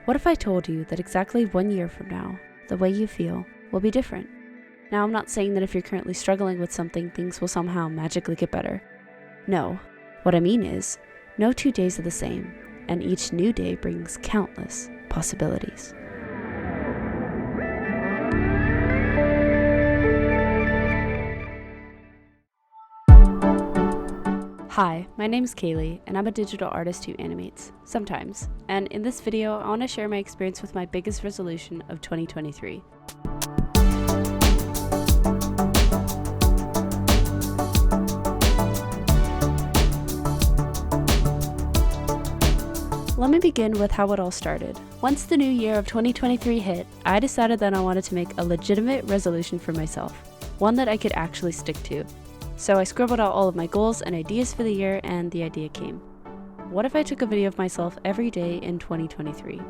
What if I told you that exactly 1 year from now, the way you feel will be different? Now, I'm not saying that if you're currently struggling with something, things will somehow magically get better. No, what I mean is, no 2 days are the same, and each new day brings countless possibilities. Hi, my name is Kaylee, and I'm a digital artist who animates, sometimes. And in this video, I want to share my experience with my biggest resolution of 2023. Let me begin with how it all started. Once the new year of 2023 hit, I decided that I wanted to make a legitimate resolution for myself, one that I could actually stick to. So I scribbled out all of my goals and ideas for the year, and the idea came. What if I took a video of myself every day in 2023?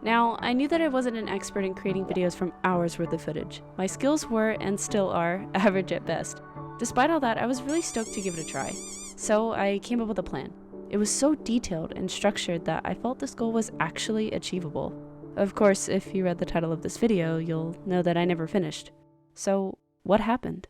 Now, I knew that I wasn't an expert in creating videos from hours worth of footage. My skills were, and still are, average at best. Despite all that, I was really stoked to give it a try. So I came up with a plan. It was so detailed and structured that I felt this goal was actually achievable. Of course, if you read the title of this video, you'll know that I never finished. So, what happened?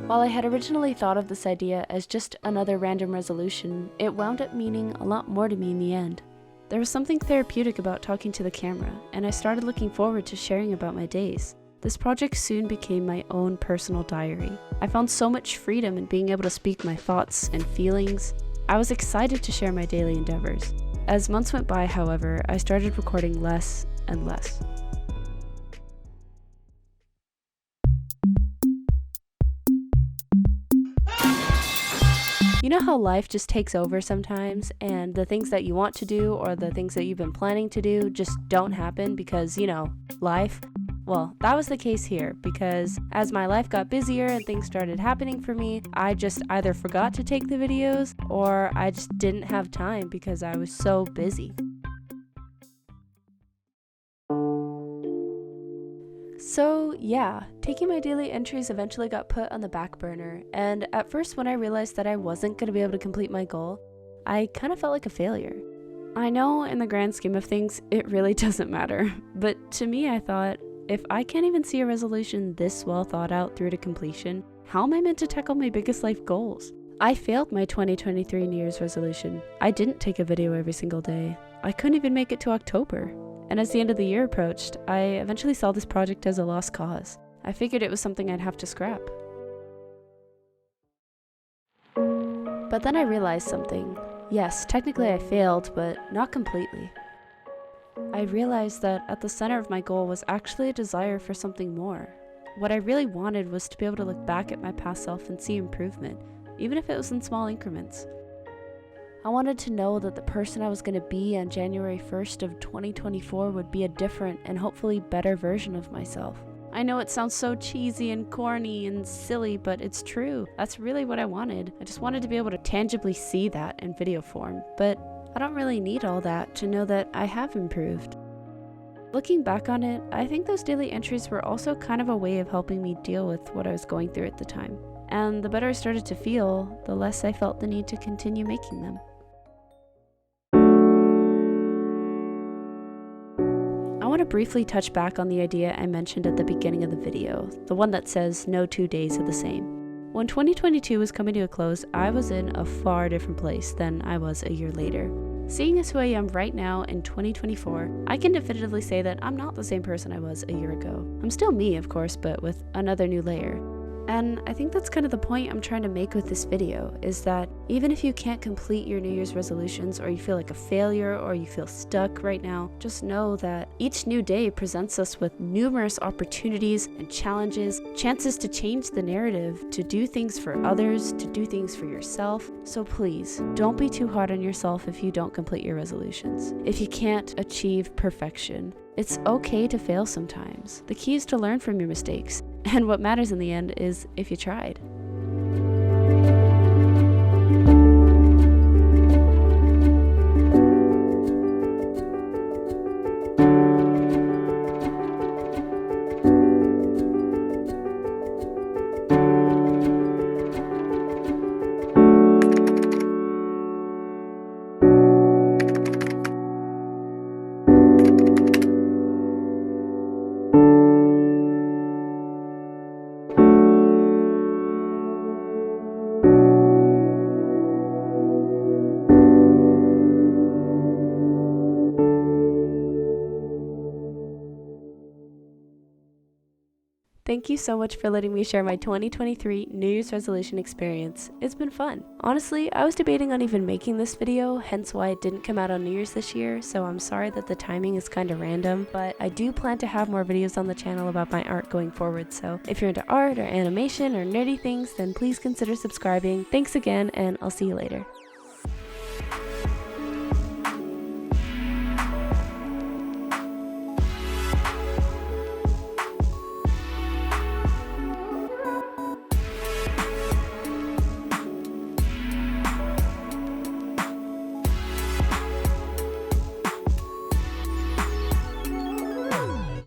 While I had originally thought of this idea as just another random resolution, it wound up meaning a lot more to me in the end. There was something therapeutic about talking to the camera, and I started looking forward to sharing about my days. This project soon became my own personal diary. I found so much freedom in being able to speak my thoughts and feelings. I was excited to share my daily endeavors. As months went by, however, I started recording less and less. You know how life just takes over sometimes, and the things that you want to do or the things that you've been planning to do just don't happen because, life? Well, that was the case here, because as my life got busier and things started happening for me, I just either forgot to take the videos or I just didn't have time because I was so busy. So yeah, taking my daily entries eventually got put on the back burner, and at first when I realized that I wasn't going to be able to complete my goal, I kind of felt like a failure. I know in the grand scheme of things, it really doesn't matter, but to me I thought, if I can't even see a resolution this well thought out through to completion, how am I meant to tackle my biggest life goals? I failed my 2023 New Year's resolution. I didn't take a video every single day. I couldn't even make it to October. And as the end of the year approached, I eventually saw this project as a lost cause. I figured it was something I'd have to scrap. But then I realized something. Yes, technically I failed, but not completely. I realized that at the center of my goal was actually a desire for something more. What I really wanted was to be able to look back at my past self and see improvement, even if it was in small increments. I wanted to know that the person I was going to be on January 1st of 2024 would be a different and hopefully better version of myself. I know it sounds so cheesy and corny and silly, but it's true. That's really what I wanted. I just wanted to be able to tangibly see that in video form, but I don't really need all that to know that I have improved. Looking back on it, I think those daily entries were also kind of a way of helping me deal with what I was going through at the time. And the better I started to feel, the less I felt the need to continue making them. I want to briefly touch back on the idea I mentioned at the beginning of the video, the one that says no 2 days are the same. When 2022 was coming to a close, I was in a far different place than I was a year later. Seeing as who I am right now in 2024, I can definitively say that I'm not the same person I was a year ago. I'm still me, of course, but with another new layer. And I think that's kind of the point I'm trying to make with this video, is that even if you can't complete your New Year's resolutions, or you feel like a failure, or you feel stuck right now, just know that each new day presents us with numerous opportunities and challenges, chances to change the narrative, to do things for others, to do things for yourself. So please, don't be too hard on yourself if you don't complete your resolutions. If you can't achieve perfection, it's okay to fail sometimes. The key is to learn from your mistakes. And what matters in the end is if you tried. Thank you so much for letting me share my 2023 New Year's resolution experience. It's been fun. Honestly, I was debating on even making this video, hence why it didn't come out on New Year's this year, so I'm sorry that the timing is kind of random, but I do plan to have more videos on the channel about my art going forward, so if you're into art or animation or nerdy things, then please consider subscribing. Thanks again, and I'll see you later.